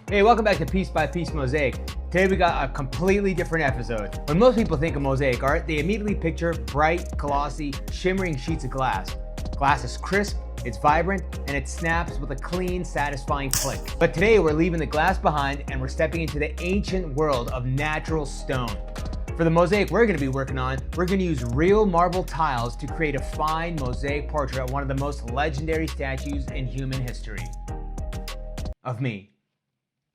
Hey, welcome back to Piece by Piece Mosaic. Today we got a completely different episode. When most people think of mosaic art, they immediately picture bright, glossy, shimmering sheets of glass. Glass is crisp, it's vibrant, and it snaps with a clean, satisfying click. But today we're leaving the glass behind and we're stepping into the ancient world of natural stone. For the mosaic we're going to be working on, we're going to use real marble tiles to create a fine mosaic portrait of one of the most legendary statues in human history. Of me.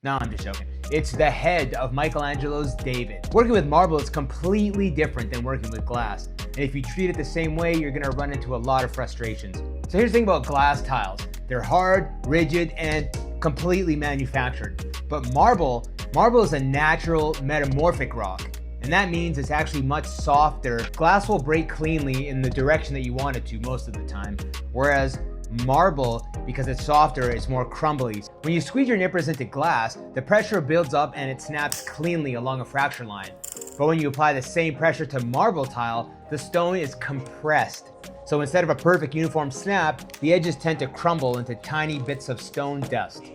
No, I'm just joking. It's the head of Michelangelo's David. Working with marble is completely different than working with glass. And if you treat it the same way, you're gonna run into a lot of frustrations. So here's the thing about glass tiles. They're hard, rigid, and completely manufactured. But marble is a natural metamorphic rock. And that means it's actually much softer. Glass will break cleanly in the direction that you want it to most of the time. Whereas marble, because it's softer, it's more crumbly. When you squeeze your nippers into glass, the pressure builds up and it snaps cleanly along a fracture line. But when you apply the same pressure to marble tile, the stone is compressed. So instead of a perfect uniform snap, the edges tend to crumble into tiny bits of stone dust.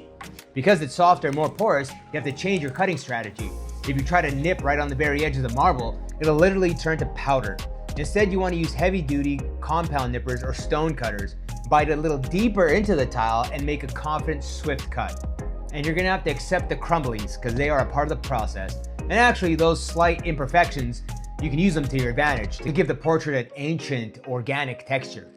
Because it's softer and more porous, you have to change your cutting strategy. If you try to nip right on the very edge of the marble, it'll literally turn to powder. Instead, you want to use heavy-duty compound nippers or stone cutters. Bite a little deeper into the tile and make a confident, swift cut. And you're gonna have to accept the crumblies because they are a part of the process. And actually, those slight imperfections, you can use them to your advantage to give the portrait an ancient, organic texture.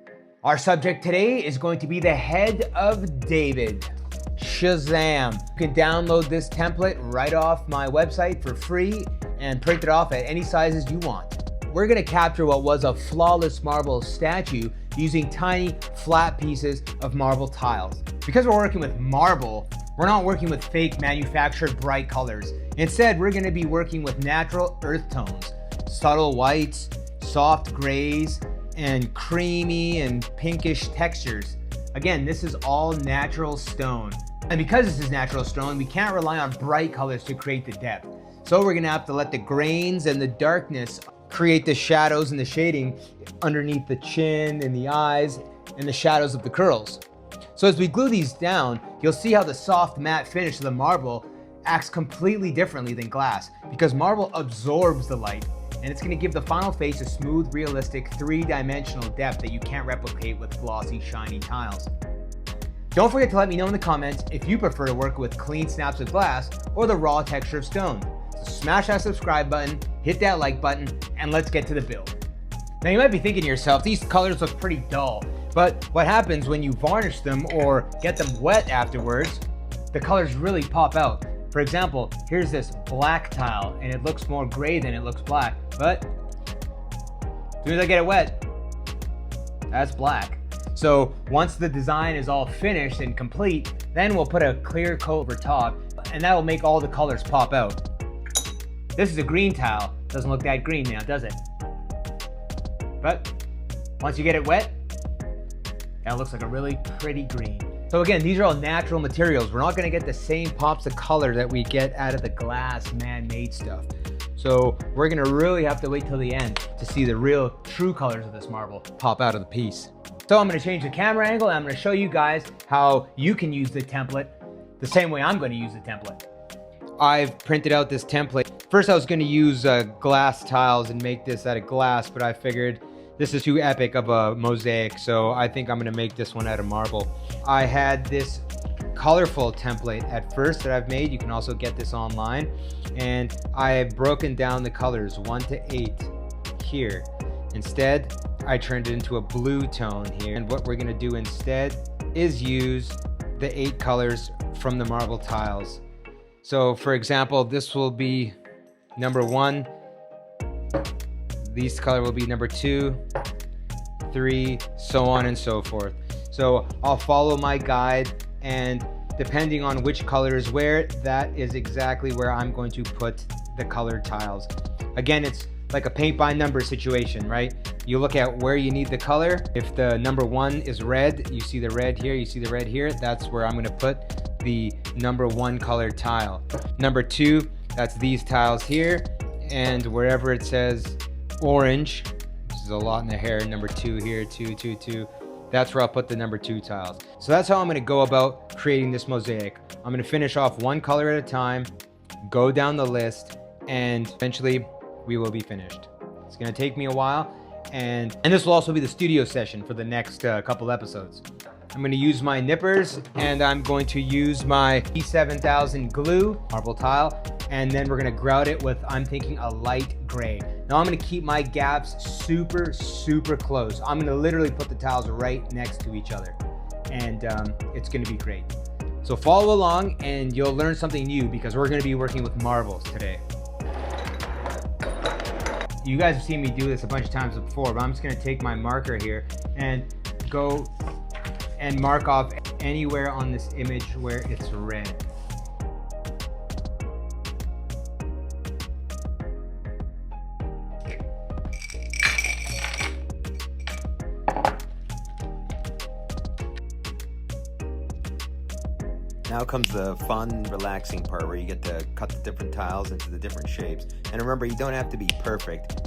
Our subject today is going to be the head of David. Shazam! You can download this template right off my website for free and print it off at any sizes you want. We're gonna capture what was a flawless marble statue using tiny, flat pieces of marble tiles. Because we're working with marble, we're not working with fake manufactured bright colors. Instead, we're gonna be working with natural earth tones, subtle whites, soft grays, and creamy and pinkish textures. Again, this is all natural stone. And because this is natural stone, we can't rely on bright colors to create the depth. So we're gonna have to let the grains and the darkness create the shadows and the shading underneath the chin and the eyes and the shadows of the curls. So as we glue these down, you'll see how the soft matte finish of the marble acts completely differently than glass because marble absorbs the light and it's going to give the final face a smooth, realistic, three-dimensional depth that you can't replicate with glossy, shiny tiles. Don't forget to let me know in the comments if you prefer to work with clean snaps of glass or the raw texture of stone. So smash that subscribe button, hit that like button, and let's get to the build. Now you might be thinking to yourself, these colors look pretty dull, but what happens when you varnish them or get them wet afterwards, the colors really pop out. For example, here's this black tile and it looks more gray than it looks black, but as soon as I get it wet, that's black. So once the design is all finished and complete, then we'll put a clear coat over top and that will make all the colors pop out. This is a green tile. Doesn't look that green now, does it? But once you get it wet, that looks like a really pretty green. So again, these are all natural materials. We're not gonna get the same pops of color that we get out of the glass man-made stuff. So we're gonna really have to wait till the end to see the real true colors of this marble pop out of the piece. So I'm gonna change the camera angle and I'm gonna show you guys how you can use the template the same way I'm gonna use the template. I've printed out this template. First I was gonna use glass tiles and make this out of glass, but I figured this is too epic of a mosaic, so I think I'm gonna make this one out of marble. I had this colorful template at first that I've made. You can also get this online. And I have broken down the colors 1 to 8 here. Instead, I turned it into a blue tone here. And what we're gonna do instead is use the 8 colors from the marble tiles. So for example, this will be number 1. This color will be number 2, 3, so on and so forth. So I'll follow my guide and depending on which color is where, that is exactly where I'm going to put the colored tiles. Again, it's like a paint by number situation, right? You look at where you need the color. If the number 1 is red, you see the red here, you see the red here, that's where I'm gonna put the number 1 colored tile. Number 2, that's these tiles here, and wherever it says orange, which is a lot in the hair, number 2 here, 2, 2, 2, that's where I'll put the number 2 tiles. So that's how I'm gonna go about creating this mosaic. I'm gonna finish off one color at a time, go down the list, and eventually we will be finished. It's gonna take me a while, and this will also be the studio session for the next couple episodes. I'm gonna use my nippers, and I'm going to use my E7000 glue, marble tile, and then we're gonna grout it with, I'm thinking, a light gray. Now I'm gonna keep my gaps super, super close. I'm gonna literally put the tiles right next to each other, and it's gonna be great. So follow along and you'll learn something new because we're gonna be working with marbles today. You guys have seen me do this a bunch of times before, but I'm just gonna take my marker here and go and mark off anywhere on this image where it's red. Now comes the fun, relaxing part where you get to cut the different tiles into the different shapes. And remember, you don't have to be perfect.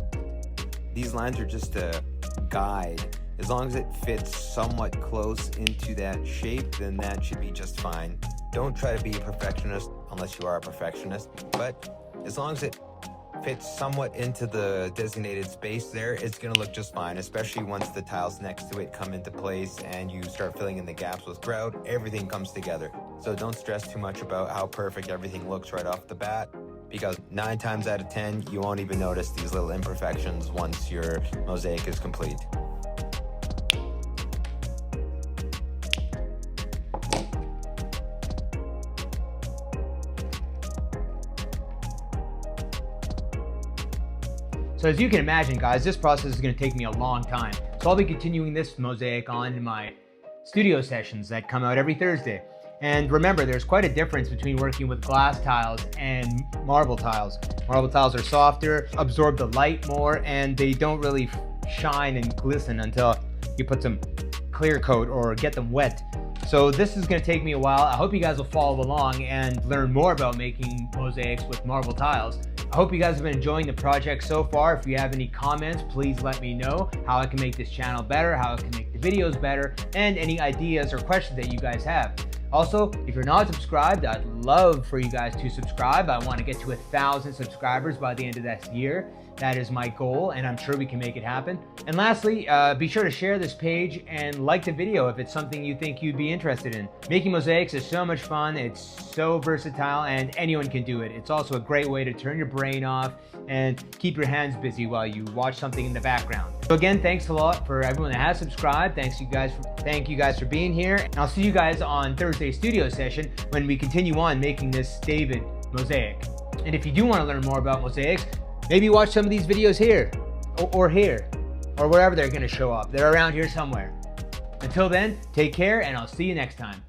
These lines are just a guide. As long as it fits somewhat close into that shape, then that should be just fine. Don't try to be a perfectionist unless you are a perfectionist, but as long as it fits somewhat into the designated space there, it's gonna look just fine, especially once the tiles next to it come into place and you start filling in the gaps with grout, everything comes together. So don't stress too much about how perfect everything looks right off the bat, because 9 times out of 10, you won't even notice these little imperfections once your mosaic is complete. So as you can imagine, guys, this process is going to take me a long time. So I'll be continuing this mosaic on in my studio sessions that come out every Thursday. And remember, there's quite a difference between working with glass tiles and marble tiles. Marble tiles are softer, absorb the light more, and they don't really shine and glisten until you put some clear coat or get them wet. So this is going to take me a while. I hope you guys will follow along and learn more about making mosaics with marble tiles. I hope you guys have been enjoying the project so far. If you have any comments, please let me know how I can make this channel better, how I can make the videos better, and any ideas or questions that you guys have. Also, if you're not subscribed, I'd love for you guys to subscribe. I want to get to 1,000 subscribers by the end of this year. That is my goal, and I'm sure we can make it happen. And lastly, be sure to share this page and like the video if it's something you think you'd be interested in. Making mosaics is so much fun. It's so versatile, and anyone can do it. It's also a great way to turn your brain off and keep your hands busy while you watch something in the background. So again, thanks a lot for everyone that has subscribed. Thank you guys for being here. And I'll see you guys on Thursday's studio session when we continue on making this David mosaic. And if you do want to learn more about mosaics, maybe watch some of these videos here, or here, or wherever they're going to show up. They're around here somewhere. Until then, take care, and I'll see you next time.